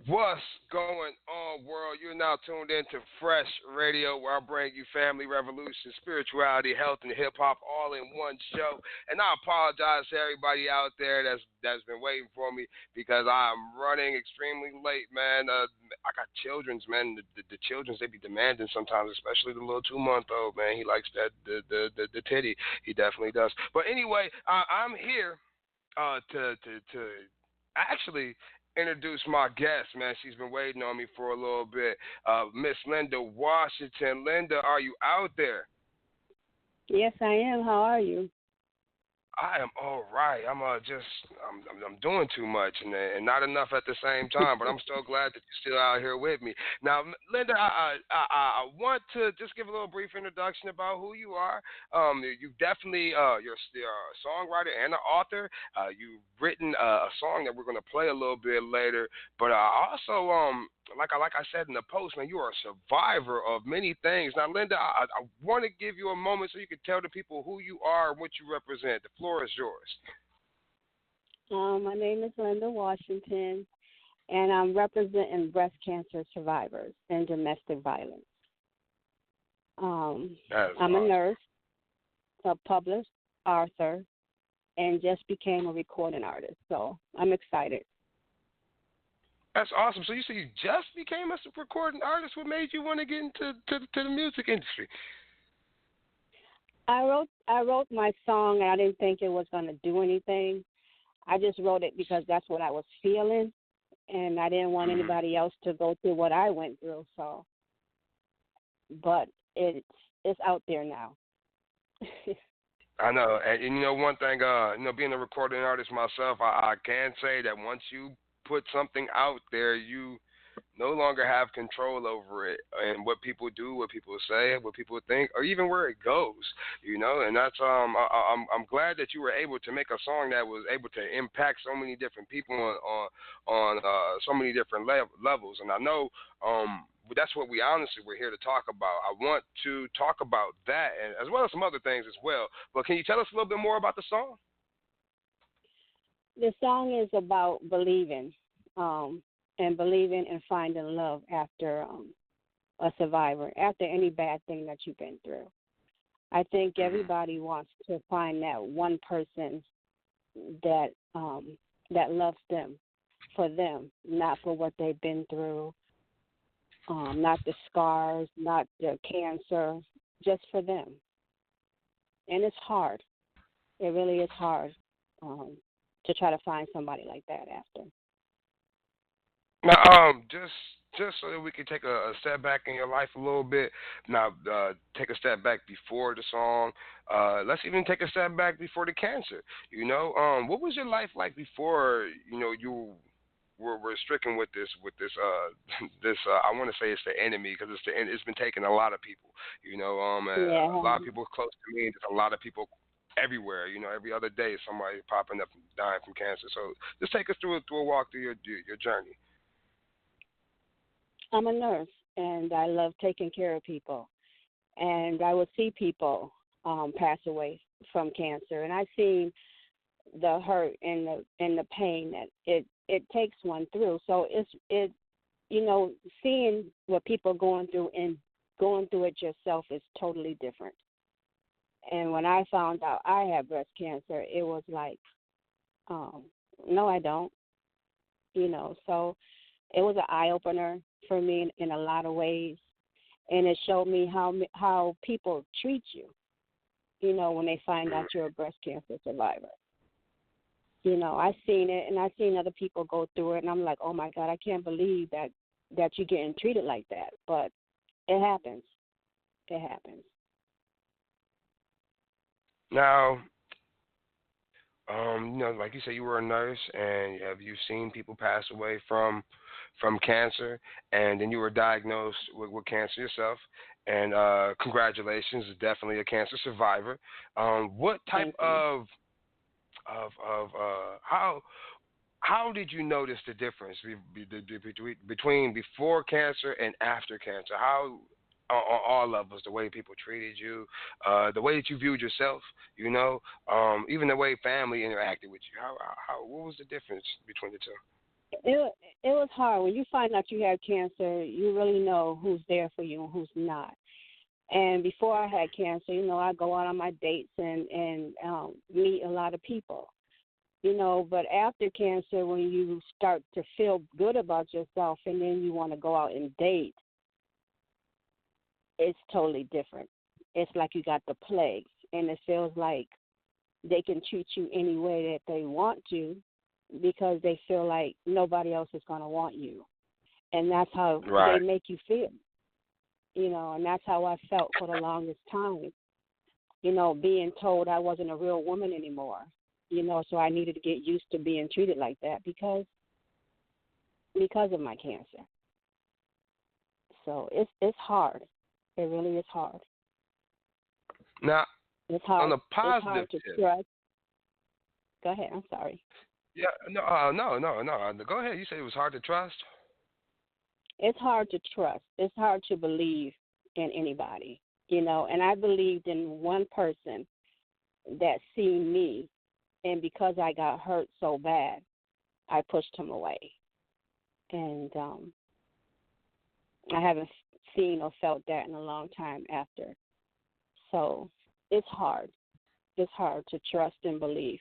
What's going on, world? You're now tuned in to Fresh Radio, where I bring you family, revolution, spirituality, health, and hip hop all in one show. And I apologize to everybody out there that's been waiting for me because I'm running extremely late, man. I got children's, man. The children's they be demanding sometimes, especially the little 2 month old man. He likes that the titty. He definitely does. But anyway, I'm here to actually introduce my guest, man. She's been waiting on me for a little bit. Miss Linda Washington. Linda, are you out there? Yes, I am. How are you? I am all right. I'm doing too much and not enough at the same time. But I'm so glad that you're still out here with me. Now, Linda, I want to just give a little brief introduction about who you are. You definitely you're a songwriter and an author. You've written a song that we're going to play a little bit later. But also like I said in the post, man, you are a survivor of many things. Now, Linda, I want to give you a moment so you can tell the people who you are and what you represent. The floor is yours. My name is Linda Washington, and I'm representing breast cancer survivors and domestic violence. That is I'm a awesome. nurse, a published author, and just became a recording artist. So I'm excited. That's awesome. So you say you just became a recording artist. What made you want to get into to the music industry? I wrote my song, and I didn't think it was going to do anything. I just wrote it because that's what I was feeling, and I didn't want Mhm. anybody else to go through what I went through. So, but it's out there now. I know, and you know one thing. Being a recording artist myself, I can say that once you put something out there, you no longer have control over it and what people do, what people say, what people think, or even where it goes. And that's I'm glad that you were able to make a song that was able to impact so many different people on so many different levels. And I know that's what we honestly we're here to talk about. I want to talk about that and as well as some other things as well. But can you tell us a little bit more about the song? The song is about believing, and believing and finding love after a survivor, after any bad thing that you've been through. I think Hmm. everybody wants to find that one person that that loves them for them, not for what they've been through, not the scars, not the cancer, just for them. And it's hard. It really is hard um, to try to find somebody like that after. Now, just so that we can take a step back in your life a little bit. Now, take a step back before the song. Let's even take a step back before the cancer. What was your life like before? You were stricken with this this I want to say it's the enemy because it's been taking a lot of people. A Yeah. lot of people close to me. There's a lot of people everywhere. Every other day somebody popping up and dying from cancer. So just take us through a walk through your journey. I'm a nurse, and I love taking care of people. And I would see people pass away from cancer, and I seen the hurt and the pain that it takes one through. So it seeing what people are going through and going through it yourself is totally different. And when I found out I had breast cancer, it was like, um, no, I don't. So it was an eye opener for me in a lot of ways, and it showed me how people treat you. When they find out you're a breast cancer survivor. I seen it, and I seen other people go through it, and I'm like, oh my God, I can't believe that you're getting treated like that. But it happens. It happens. Now, like you said, you were a nurse, and have you seen people pass away from cancer, and then you were diagnosed with cancer yourself, and congratulations, definitely a cancer survivor. What type Thank you. of how did you notice the difference between before cancer and after cancer? How on all levels, the way people treated you, the way that you viewed yourself, even the way family interacted with you. What was the difference between the two? it was hard. When you find out you had cancer, you really know who's there for you and who's not. And before I had cancer, I go out on my dates and meet a lot of people. But after cancer, when you start to feel good about yourself and then you want to go out and date, it's totally different. It's like you got the plague, and it feels like they can treat you any way that they want to because they feel like nobody else is going to want you. And that's how Right. they make you feel, and that's how I felt for the longest time, being told I wasn't a real woman anymore, so I needed to get used to being treated like that because of my cancer. So it's hard. It really is hard. Now, It's hard. on a It's positive hard to tip. trust. Go ahead. I'm sorry. Yeah, no. Go ahead. You said it was hard to trust. It's hard to trust. It's hard to believe in anybody, And I believed in one person that seen me, and because I got hurt so bad, I pushed him away. And I haven't seen or felt that in a long time after. So it's hard. It's hard to trust and believe.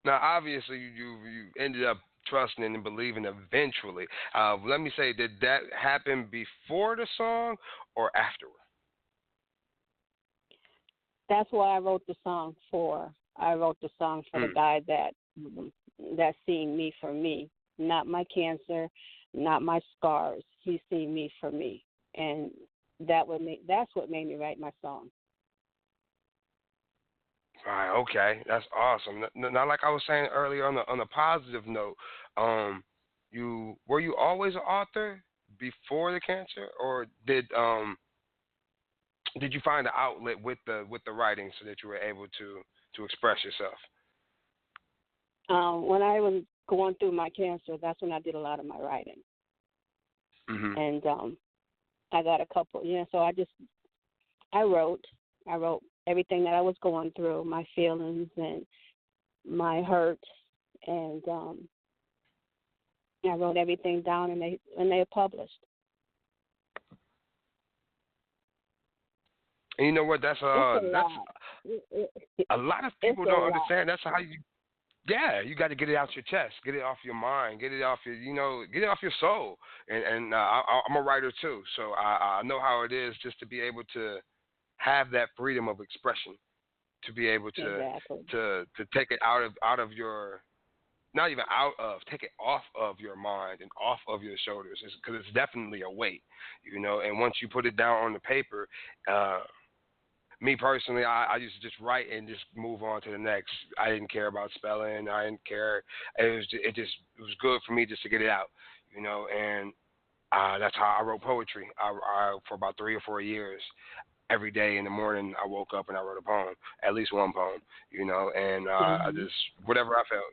Now, obviously, you ended up trusting and believing eventually. Let me say, did that happen before the song or afterward? That's what I wrote the song for. I wrote the song for the guy that seen me for me, not my cancer, not my scars. He seen me for me, and that's what made me write my song. Right. Okay. That's awesome. Now, like I was saying earlier, on a positive note, were you always an author before the cancer, or did you find an outlet with the writing so that you were able to express yourself? When I was going through my cancer, that's when I did a lot of my writing. Mm-hmm. And I got a couple. So I wrote everything that I was going through, my feelings and my hurt, and I wrote everything down, and they published. And you know what? That's a lot of people don't understand. That's how you. Yeah, you got to get it out your chest, get it off your mind, get it off get it off your soul. And I'm a writer too, so I know how it is just to be able to have that freedom of expression, to be able to take it out of your, not even out of, take it off of your mind and off of your shoulders, because it's definitely a weight, And once you put it down on the paper, me personally, I used to just write and just move on to the next. I didn't care about spelling. I didn't care. It was good for me just to get it out, And that's how I wrote poetry. I for about 3 or 4 years. Every day in the morning, I woke up and I wrote a poem, at least one poem, And I just whatever I felt,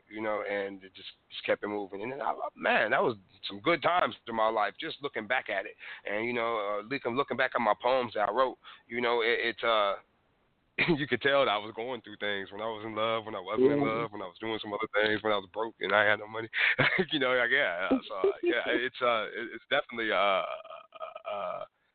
and it just kept it moving. And then man, that was some good times in my life, just looking back at it, and looking back at my poems that I wrote, you could tell that I was going through things when I was in love, when I wasn't in love, when I was doing some other things, when I was broke and I had no money, it's definitely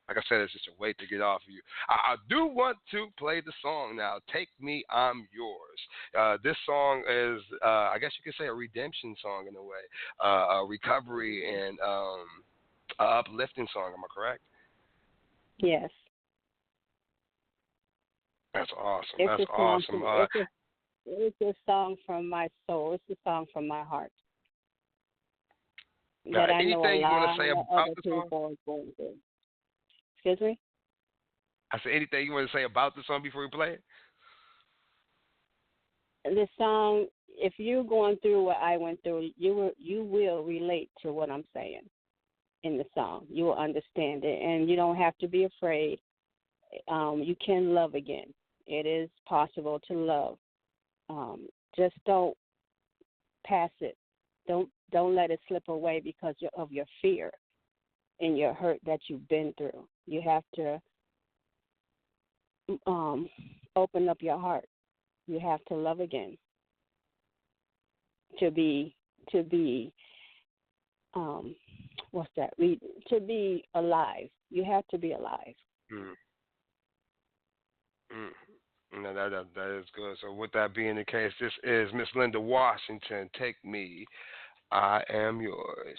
like I said, it's just a way to get off of you. I do want to play the song now. Take Me, I'm Yours. This song is, I guess you could say, a redemption song in a way, a recovery and a uplifting song. Am I correct? Yes. That's awesome. It's awesome. It's a song from my soul. It's a song from my heart. That I know a lot of other people are going through. Excuse me? I said, anything you want to say about the song before we play it? The song, if you're going through what I went through, you will relate to what I'm saying in the song. You will understand it, and you don't have to be afraid. You can love again. It is possible to love. Just don't pass it. Don't let it slip away because of your fear and your hurt that you've been through. You have to open up your heart. You have to love again. to be what's that? To be alive. You have to be alive. Mm. Mm. No, that is good. So with that being the case, this is Miss Linda Washington. Take me, I am yours.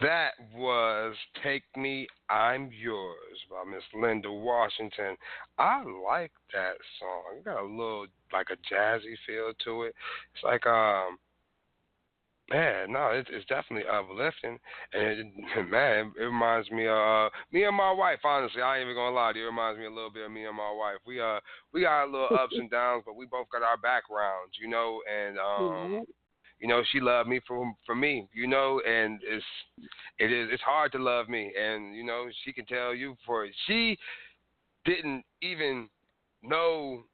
That was Take Me, I'm Yours by Miss Linda Washington. I like that song. It got a little, like a jazzy feel to it. It's like, man, no, it's definitely uplifting. And, man, it reminds me of me and my wife, honestly. I ain't even going to lie to you. It reminds me a little bit of me and my wife. We got a little ups and downs, but we both got our backgrounds, you know, and, you know, she loved me for me, you know, and it's hard to love me, and you know, she can tell you she didn't even know,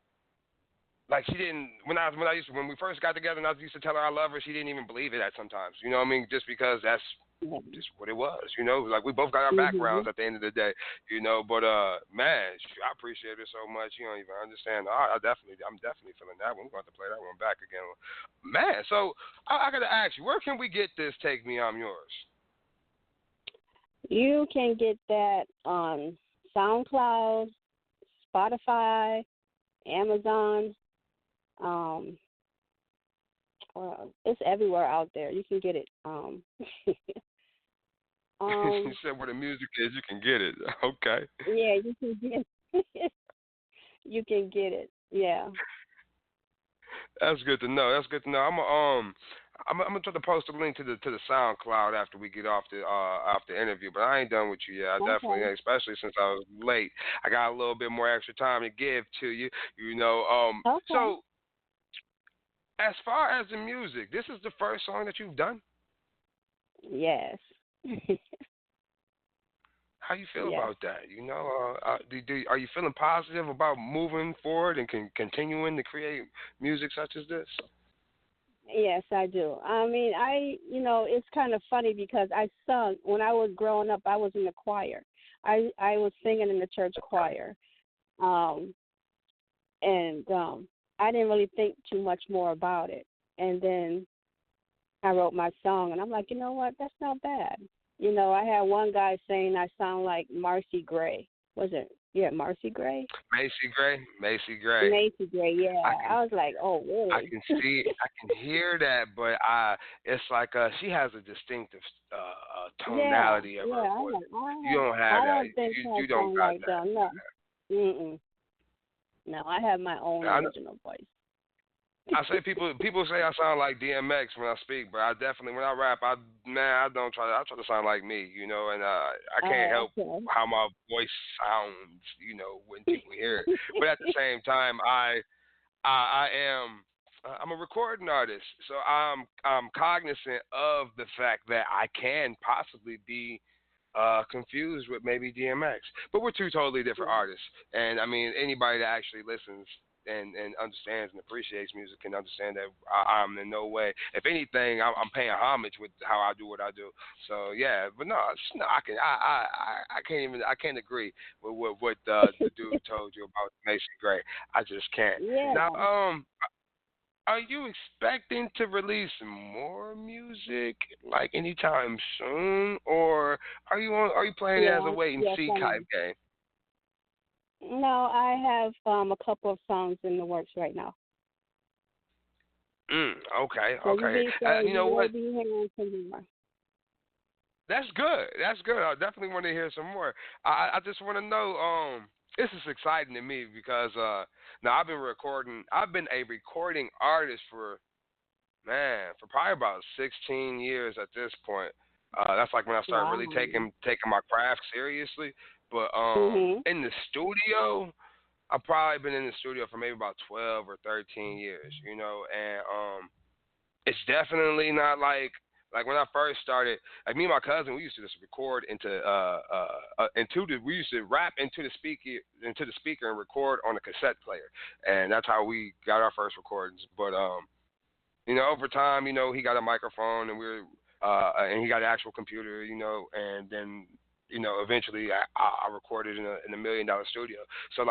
like she didn't when we first got together and I used to tell her I love her, she didn't even believe it at sometimes, you know what I mean, just because that's just what it was, like we both got our Mhm. backgrounds at the end of the day, but man, I appreciate it so much. You don't even understand. I'm definitely feeling that one. We're going to play that one back again, man. So I got to ask you, where can we get this Take Me I'm Yours? You can get that on SoundCloud, Spotify, Amazon. Um, well, it's everywhere out there. You can get it. You Um, said where the music is, you can get it. Okay. yeah, you can get you can get it. Yeah. That's good to know. That's good to know. I'm gonna try to post a link to the SoundCloud after we get off the interview. But I ain't done with you yet. I definitely Okay. ain't, especially since I was late. I got a little bit more extra time to give to you. Okay. So as far as the music, this is the first song that you've done. Yes. How you feel Yes. about that? Are you feeling positive about moving forward and continuing to create music such as this? Yes, I do. I mean, it's kind of funny because I sung when I was growing up. I was in the choir. I was singing in the church choir, um, and I didn't really think too much more about it. And then I wrote my song, and I'm like, you know what? That's not bad. I had one guy saying I sound like Marcy Gray. Was it? Yeah, Marcy Gray. Macy Gray. Macy Gray. Macy Gray. Yeah. I can I was like, oh, I really? can see, I can hear that, but it's like she has a distinctive Yeah, tonality of yeah. her I'm voice. like, You don't have I that. don't think I You don't sound got like that. them. No. Mm-mm. No, I have my own I, original voice. I say people say I sound like DMX when I speak, but I definitely when I rap, I don't try. I try to sound like me, and I can't Oh, help okay. how my voice sounds, when people hear it. But at the same time, I am. I'm a recording artist, so I'm cognizant of the fact that I can possibly be confused with maybe DMX, but we're two totally different Yeah. artists. And I mean, anybody that actually listens and understands and appreciates music can understand that I'm in no way. If anything, I'm paying homage with how I do what I do. So yeah, but no, I can I can't even I can't agree with what the dude told you about Mason Gray. I just can't. Now, Yeah. are you expecting to release more music like anytime soon, or are you playing it as a Yeah. wait and Yes, see I type am. game? No, I have a couple of songs in the works right now. Okay, So okay. so You you know will what? be hearing some more. That's good. That's good. I definitely want to hear some more. I just want to know. This is exciting to me because now I've been a recording artist for for probably about 16 years at this point. That's like when I started Wow. really taking my craft seriously. But Mhm. in the studio, I've probably been in the studio for maybe about 12 or 13 years, and it's definitely not like when I first started. Like me and my cousin, we used to just record we used to rap into the speaker and record on a cassette player, and that's how we got our first recordings. But over time, he got a microphone and he got an actual computer, and then, eventually I recorded in a $1 million studio. So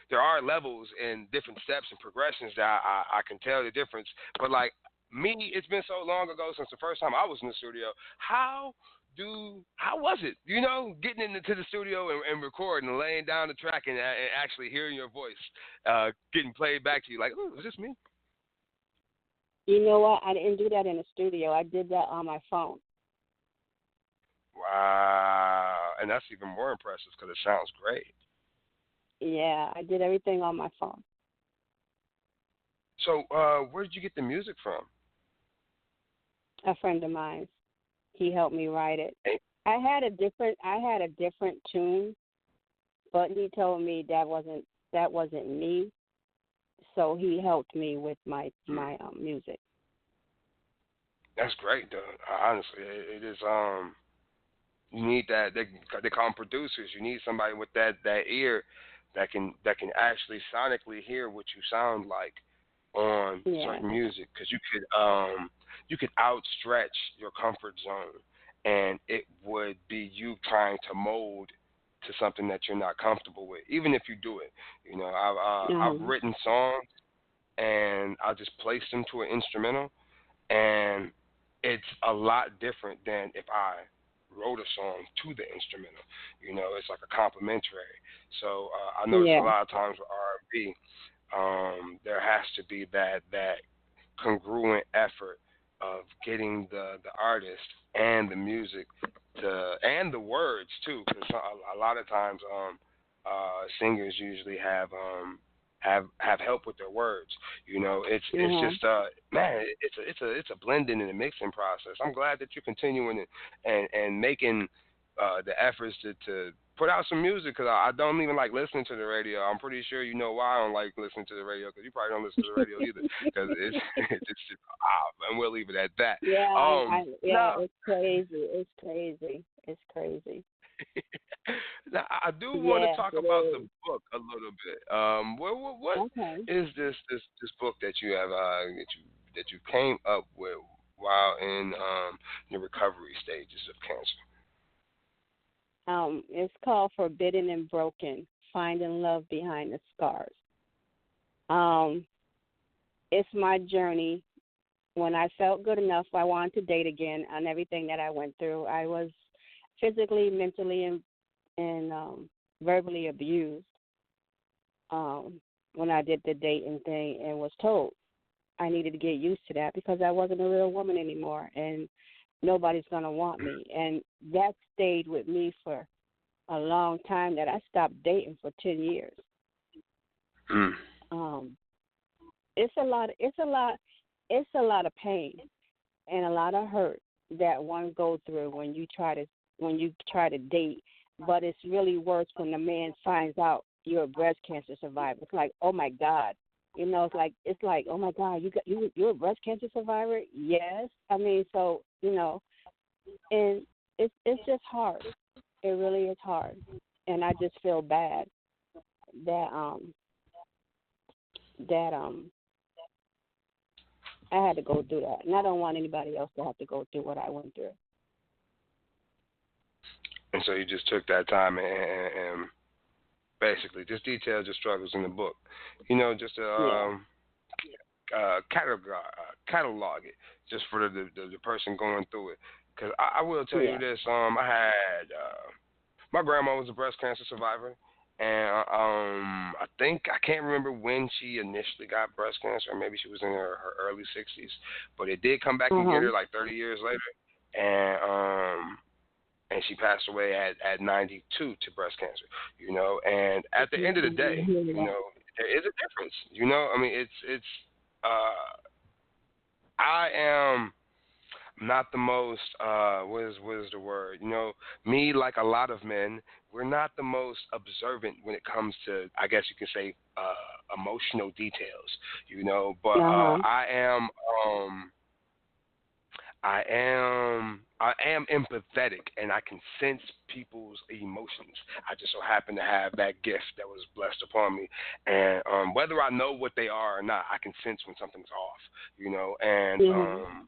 there are levels and different steps and progressions that I can tell the difference. But like me, it's been so long ago since the first time I was in the studio. How was it, getting into the studio and recording and laying down the track and actually hearing your voice getting played back to you like, oh, is this me? You know what? I didn't do that in the studio. I did that on my phone. Wow, and that's even more impressive because it sounds great. Yeah, I did everything on my phone. So, where did you get the music from? A friend of mine, he helped me write it. Hey, I had a different tune, but he told me that wasn't me. So he helped me with my music. that's great, though. Honestly, it is. You need that. They call them producers. You need somebody with that ear that can actually sonically hear what you sound like on Yeah. certain music, because you could outstretch your comfort zone and it would be you trying to mold to something that you're not comfortable with, even if you do it. You know, I've written songs and I just place them to an instrumental, and it's a lot different than if I wrote a song to the instrumental. You know, it's like a complimentary. So I notice a Yeah. lot of times with R&B, there has to be that congruent effort of getting the artist and the music to and the words too, because a lot of times singers usually have help with their words. You know, it's Mhm. just man, it's a blending and a mixing process. I'm glad that you're continuing it and making the efforts to put out some music, because I don't even like listening to the radio. I'm pretty sure you know why I don't like listening to the radio, because you probably don't listen to the radio either, because it's it's just and we'll leave it at that. Yeah, Now it's crazy. It's crazy. It's crazy. now I do want to Yes, talk it about the is. book a little bit. What Okay. is this book that you have that you came up with while in the recovery stages of cancer? It's called Forbidden and Broken: Finding Love Behind the Scars. Um, it's my journey. When I felt good enough, I wanted to date again, and everything that I went through. I was physically, mentally, and verbally abused when I did the dating thing, and was told I needed to get used to that because I wasn't a real woman anymore, and nobody's gonna want me. And that stayed with me for a long time. That I stopped dating for 10 years. Mm. Um, it's a lot. It's a lot. It's a lot of pain and a lot of hurt that one goes through when you try to date. But it's really worse when the man finds out you're a breast cancer survivor. It's like, oh my God, it's like, oh my God, you're a breast cancer survivor. Yes, I mean, so and it's just hard. It really is hard, and I just feel bad that that I had to go through that, and I don't want anybody else to have to go through what I went through. And so you just took that time and basically just detailed your struggles in the book. You know, just to Yeah. catalog it, just for the person going through it. Because I will tell you Yeah. this. I had my grandma was a breast cancer survivor, and I think I can't remember when she initially got breast cancer. Maybe she was in her early 60s, but it did come back Uh and get huh. her like 30 years later, and she passed away at 92 to breast cancer. You know, and at the end of the day, you know, there is a difference. You know, I mean, it's I am not the most what is the word? You know, me like a lot of men, we're not the most observant when it comes to, I guess you could say, emotional details. You know, but Uh huh. um I am empathetic, and I can sense people's emotions. I just so happen to have that gift that was blessed upon me, and whether I know what they are or not, I can sense when something's off. You know, and Mhm.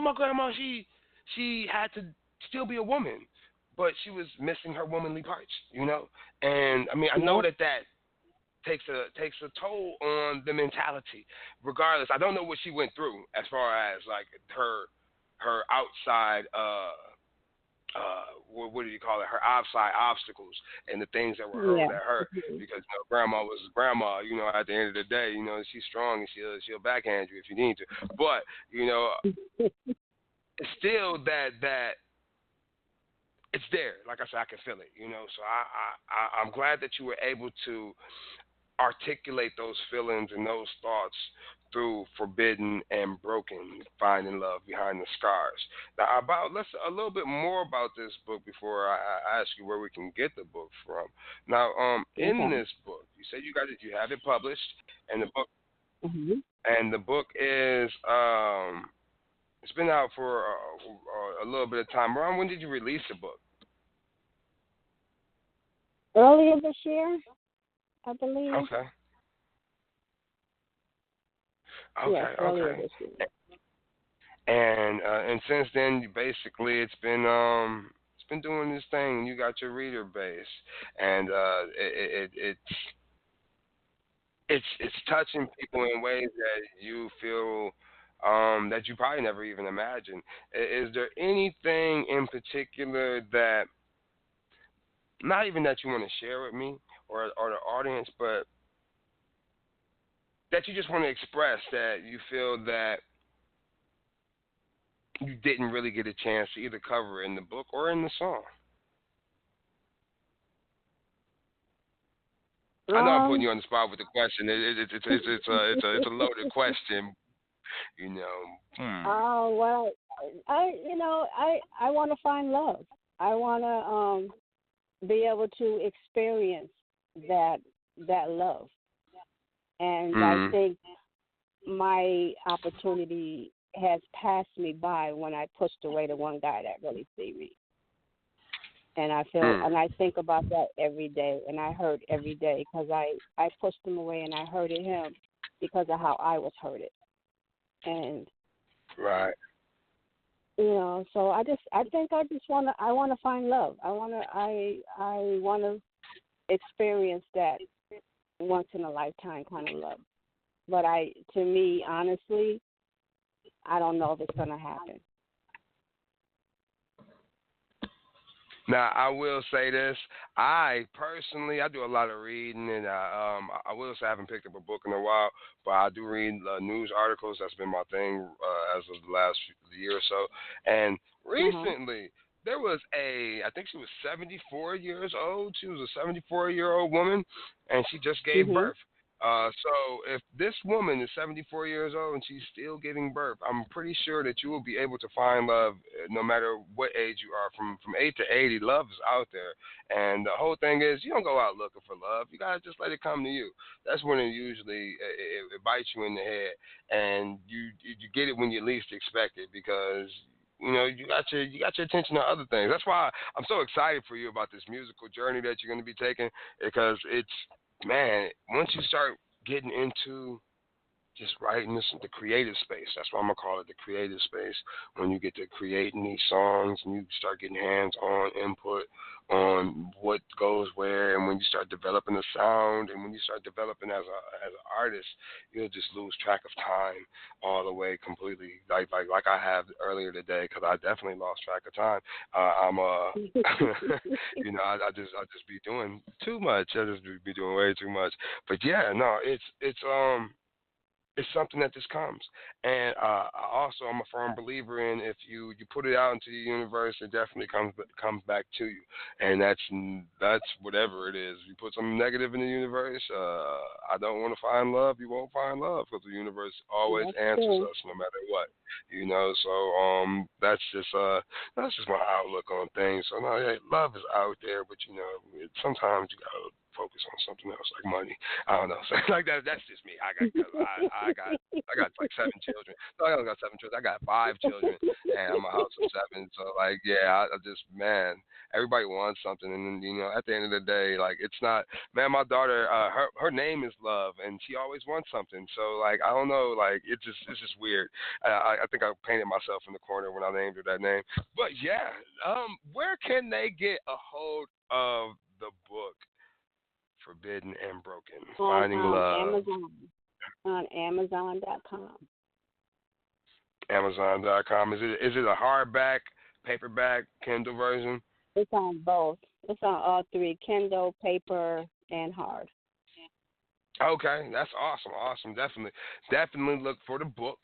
my grandma, she had to still be a woman, but she was missing her womanly parts. You know, and I mean, I know Yep. that takes a toll on the mentality. Regardless, I don't know what she went through as far as like her outside what do you call it? Her outside obstacles and the things that were hurled Yeah. at her, Mhm. because grandma was grandma. You know, at the end of the day, she's strong and she'll backhand you if you need to. But it's still that it's there. Like I said, I can feel it. So I'm glad that you were able to articulate those feelings and those thoughts through forbidden and broken, finding love behind the scars. Now, about let's a little bit more about this book before I ask you where we can get the book from. Now, in Okay. this book, you said you have it published, and Mhm. the book is it's been out for a little bit of time. Around when did you release the book? Earlier this year, I believe. Okay, Yes, okay, earlier okay. this year. And since then, basically, it's been doing this thing. You got your reader base, and it's touching people in ways that you feel that you probably never even imagined. Is there anything in particular that, not even that you want to share with me or the audience, but that you just want to express, that you feel that you didn't really get a chance to either cover in the book or in the song? I know I'm putting Um. you on the spot with the question. It's a loaded question, you know. Hmm. Oh well, I want to find love. I want to be able to experience that love, and I Hmm. think my opportunity has passed me by when I pushed away the one guy that really see me. And I feel, Hmm. and I think about that every day, and I hurt every day because I pushed him away and I hurted him because of how I was hurted. And Right. so I think I want to find love. I want to experience that once in a lifetime kind of love. But to me, honestly, I don't know if it's gonna happen. Now, I will say this. I personally, I do a lot of reading, and I will say I haven't picked up a book in a while, but I do read news articles. That's been my thing as of the last year or so. And Uh huh. recently, there was I think she was 74 years old. She was a 74-year-old woman, and she just gave Mhm. birth. So if this woman is 74 years old and she's still giving birth, I'm pretty sure that you will be able to find love no matter what age you are. From 8 to 80, love is out there. And the whole thing is, you don't go out looking for love. You gotta just let it come to you. That's when it usually it bites you in the head, and you get it when you least expect it, because you got your attention on other things. That's why I'm so excited for you about this musical journey that you're going to be taking, because it's, man, once you start getting into just writing this, the creative space. That's why I'm gonna call it the creative space. When you get to creating these songs and you start getting hands-on input on what goes where, and when you start developing a sound, and when you start developing as an artist, you'll just lose track of time all the way completely, like I have earlier today, because I definitely lost track of time. I'm I just be doing too much. I just be doing way too much. But yeah, no, it's something that just comes. And I'm a firm believer in, if you put it out into the universe, it definitely comes back to you. And that's whatever it is. You put something negative in the universe, I don't want to find love. You won't find love, because the universe always That's answers true. us no matter what. So that's just my outlook on things. So no, yeah, love is out there, but sometimes you gotta focus on something else, like money. I don't know. So, like that. That's just me. I got like 7 children. No, I don't got 7 children. I got 5 children, and I'm a house of 7. So like, yeah, I just, man, everybody wants something, and then, at the end of the day, like, it's not. Man, my daughter, her name is Love, and she always wants something. So like, I don't know. Like, it's just weird. I think I painted myself in the corner when I named her that name. But yeah, where can they get a hold of the book? Forbidden and Broken. On Finding Love. Amazon, on Amazon.com. Amazon.com. Is it a hardback, paperback, Kindle version? It's on both. It's on all three: Kindle, paper, and hard. Okay, that's awesome. Awesome. Definitely look for the book,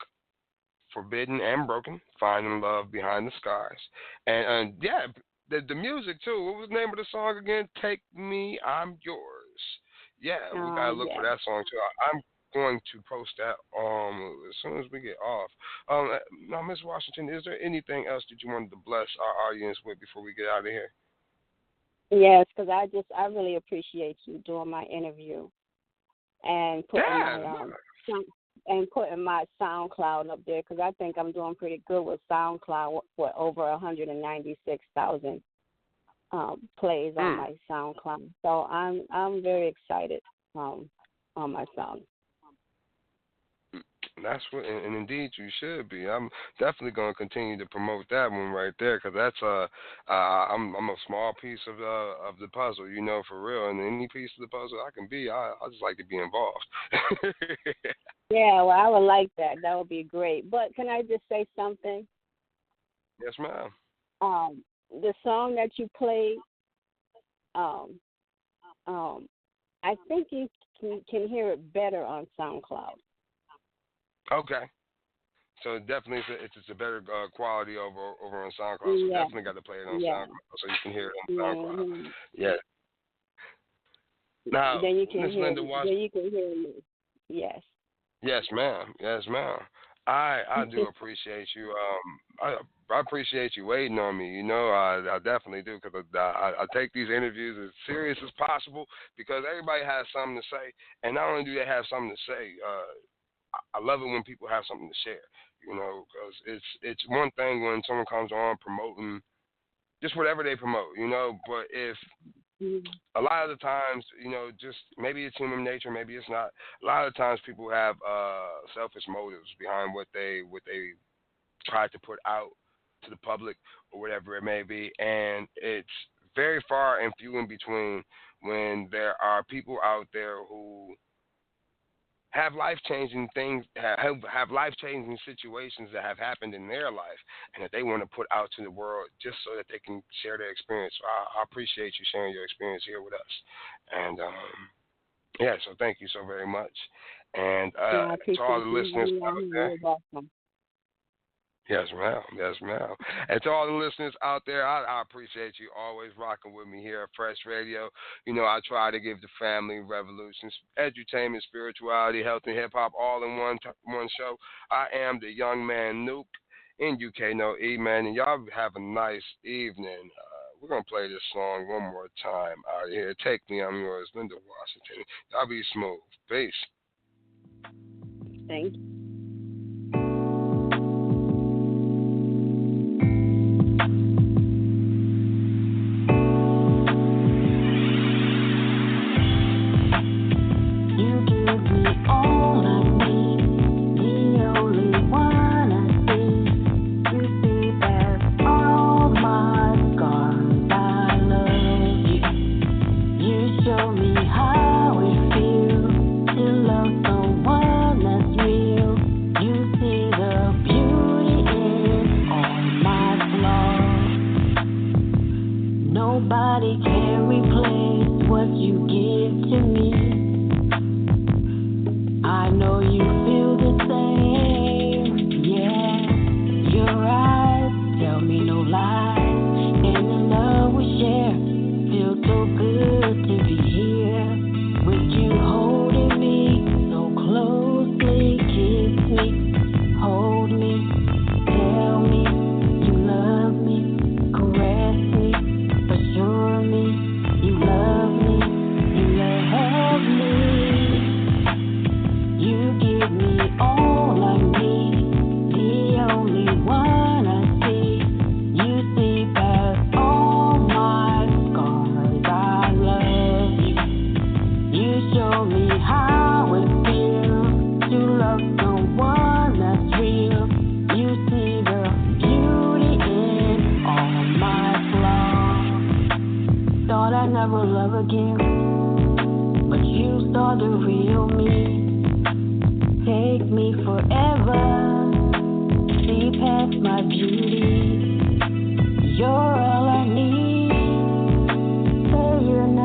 Forbidden and Broken. Finding Love Behind the Scars. And yeah, the music too. What was the name of the song again? Take Me, I'm Yours. Yeah, we gotta look for Yes. that song too. I'm going to post that as soon as we get off. Now, Miss Washington, is there anything else that you wanted to bless our audience with before we get out of here? Yes, because I really appreciate you doing my interview and Yeah. sound- putting my SoundCloud up there, because I think I'm doing pretty good with SoundCloud with over 196,000 plays on Mm. my SoundCloud. So I'm very excited on my sound. That's what, and indeed you should be. I'm definitely going to continue to promote that one right there, because that's I'm a small piece of the puzzle, you know, for real. And any piece of the puzzle I can be, I just like to be involved. Yeah, well, I would like that. That would be great. But can I just say something? Yes, ma'am. The song that you played, um, I think you can hear it better on SoundCloud. Okay. So definitely, it's a better quality over on SoundCloud. So Yeah, definitely got to play it on yeah. SoundCloud so you can hear it on SoundCloud. Mm-hmm. Yeah. Now, Then you can Miss hear. Linda Then you can hear me. Yes. yes, ma'am. Yes, ma'am. I do appreciate you. I appreciate you waiting on me. You know, I definitely do, because I take these interviews as serious as possible, because everybody has something to say, and not only do they have something to say, I love it when people have something to share. You know, because it's one thing when someone comes on promoting just whatever they promote. You know, but if a lot of the times, you know, just maybe it's human nature, maybe it's not. A lot of the times, people have selfish motives behind what they try to put out to the public or whatever it may be, and it's very far and few in between when there are people out there who have life-changing things, have life-changing situations that have happened in their life, and that they want to put out to the world just so that they can share their experience. So I appreciate you sharing your experience here with us, and yeah, so thank you so very much. And Yeah, I to all appreciate the listeners you. out there, You're welcome. yes, ma'am. Yes, ma'am. And to all the listeners out there, I appreciate you always rocking with me here at Fresh Radio. You know, I try to give the family revolutions, edutainment, spirituality, health, and hip hop all in one show. I am the young man Nuke in UK No E, man, and y'all have a nice evening. We're going to play this song one more time out here. Take Me, I'm Yours, Linda Washington. Y'all be smooth. Peace. Thank you. Nobody can replace what you give to me. I know you feel the same. Yeah, your eyes tell me no lies. And the love we share feels so good to be here with you holding me so closely. Kiss me, hold me, tell me you love me, caress me, assure me you love me, you love me. You give me all I need, the only one I see. You see past all my scars. I love you. You show me how it feels to love someone that's real. You see the beauty in all my flaws. Thought I'd never love again, but you saw the real me. Take me forever, see past my beauty. You're all I need. Say you're not